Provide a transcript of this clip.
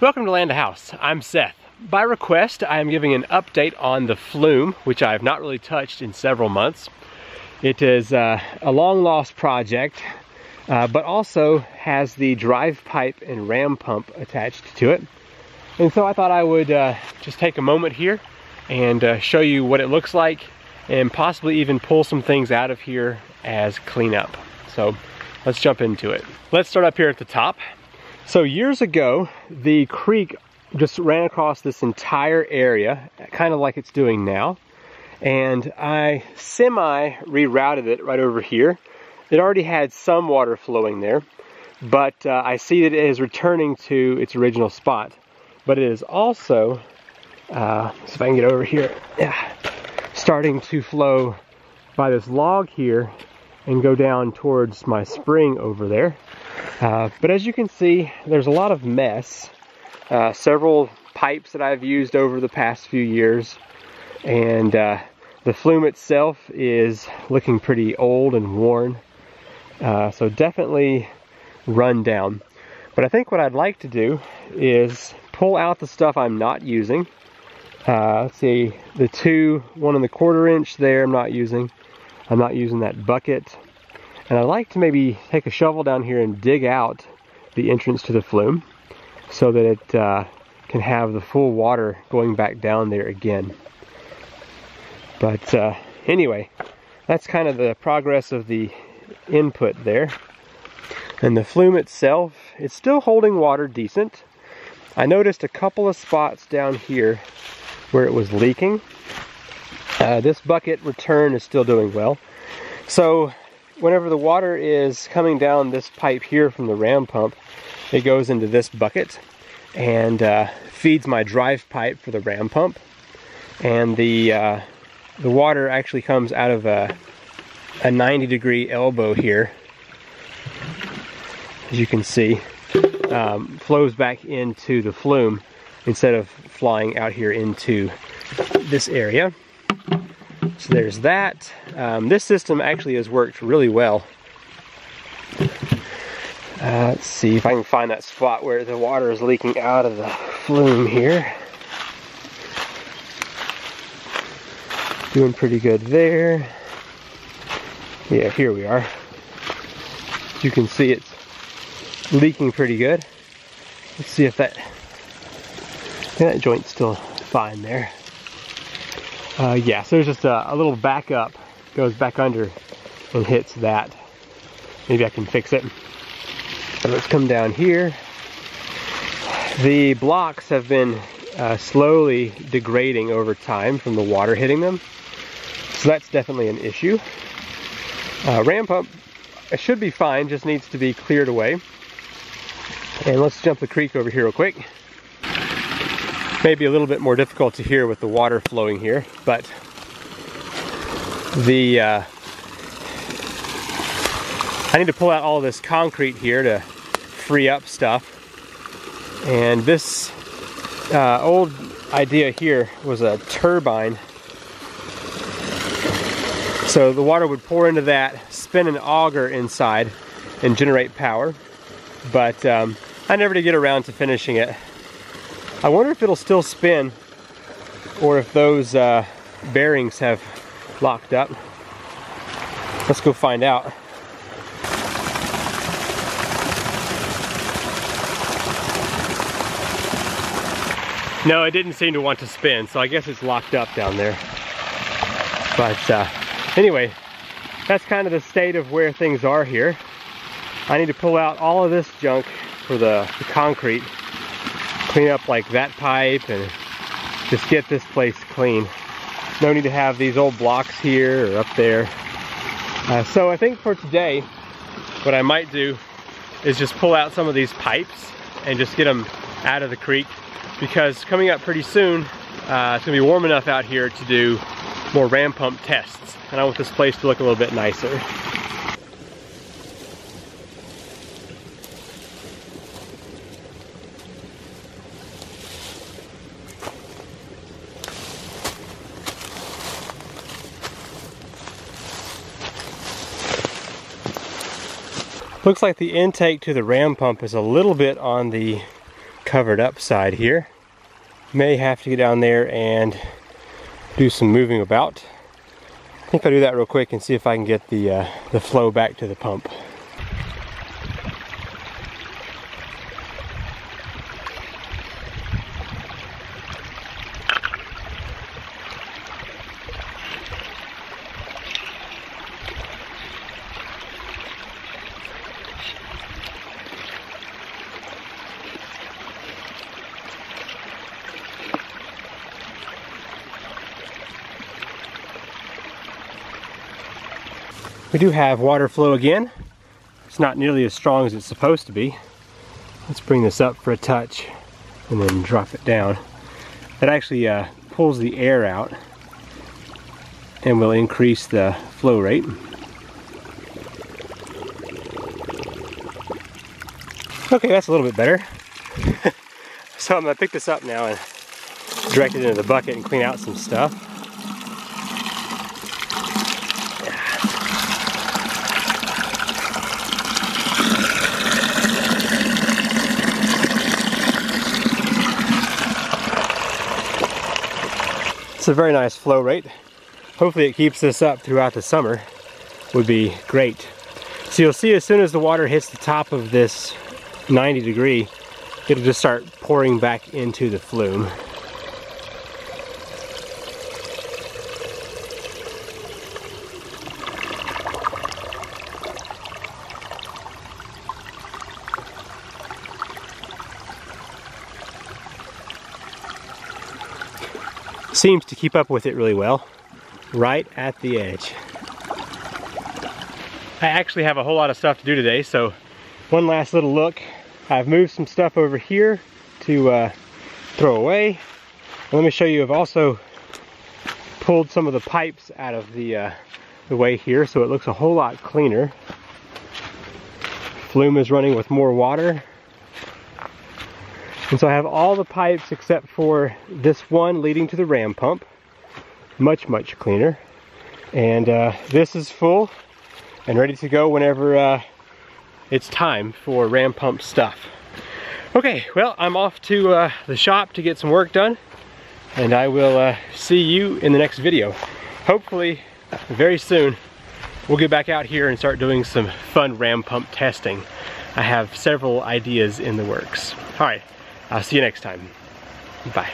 Welcome to Land a House. I'm Seth. By request, I am giving an update on the Flume, which I have not really touched in several months. It is a long lost project, but also has the drive pipe and ram pump attached to it. And so I thought I would just take a moment here and show you what it looks like and possibly even pull some things out of here as cleanup. So let's jump into it. Let's start up here at the top. So years ago, the creek just ran across this entire area, kind of like it's doing now. And I semi-rerouted it right over here. It already had some water flowing there, but I see that it is returning to its original spot. But it is also, see if I can get over here, starting to flow by this log here and go down towards my spring over there. But as you can see, there's a lot of mess. Several pipes that I've used over the past few years, and the flume itself is looking pretty old and worn, so definitely run down. But I think what I'd like to do is pull out the stuff I'm not using. Let's see, the 1 1/4 inch there I'm not using that bucket. And I'd like to maybe take a shovel down here and dig out the entrance to the flume so that it can have the full water going back down there again. But anyway, that's kind of the progress of the input there. And the flume itself, it's still holding water decent. I noticed a couple of spots down here where it was leaking. This bucket return is still doing well. So whenever the water is coming down this pipe here from the ram pump, it goes into this bucket and feeds my drive pipe for the ram pump. And the water actually comes out of a 90-degree elbow here, as you can see, flows back into the flume instead of flying out here into this area. So there's that. This system actually has worked really well. Let's see if I can find that spot where the water is leaking out of the flume here. Doing pretty good there. Yeah, here we are. As you can see, it's leaking pretty good. Let's see if that joint's still fine there. Yeah, so there's just a little backup, goes back under and hits that. Maybe I can fix it. So let's come down here. The blocks have been slowly degrading over time from the water hitting them. So that's definitely an issue. Ram pump, it should be fine, just needs to be cleared away. And let's jump the creek over here real quick. Maybe a little bit more difficult to hear with the water flowing here, but I need to pull out all this concrete here to free up stuff. And this old idea here was a turbine. So the water would pour into that, spin an auger inside, and generate power. But I never did get around to finishing it. I wonder if it'll still spin, or if those bearings have locked up. Let's go find out. No, it didn't seem to want to spin, so I guess it's locked up down there. But anyway, that's kind of the state of where things are here. I need to pull out all of this junk for the concrete, clean up like that pipe, and just get this place clean. No need to have these old blocks here or up there. So I think for today, what I might do is just pull out some of these pipes and just get them out of the creek, because coming up pretty soon, it's gonna be warm enough out here to do more ram pump tests, and I want this place to look a little bit nicer. Looks like the intake to the ram pump is a little bit on the covered up side here. May have to get down there and do some moving about. I think I'll do that real quick and see if I can get the flow back to the pump. We do have water flow again. It's not nearly as strong as it's supposed to be. Let's bring this up for a touch and then drop it down. That actually pulls the air out and will increase the flow rate. Okay, that's a little bit better. So I'm gonna pick this up now and direct it into the bucket and clean out some stuff. It's a very nice flow rate. Hopefully it keeps this up throughout the summer. Would be great. So you'll see as soon as the water hits the top of this 90 degree, it'll just start pouring back into the flume. Seems to keep up with it really well, right at the edge. I actually have a whole lot of stuff to do today, so one last little look. I've moved some stuff over here to throw away. Let me show you, I've also pulled some of the pipes out of the way here, so it looks a whole lot cleaner. Flume is running with more water. And so I have all the pipes except for this one leading to the ram pump. Much, much cleaner. And this is full and ready to go whenever it's time for ram pump stuff. Okay, well, I'm off to the shop to get some work done, and I will see you in the next video. Hopefully, very soon, we'll get back out here and start doing some fun ram pump testing. I have several ideas in the works. All right. I'll see you next time. Bye.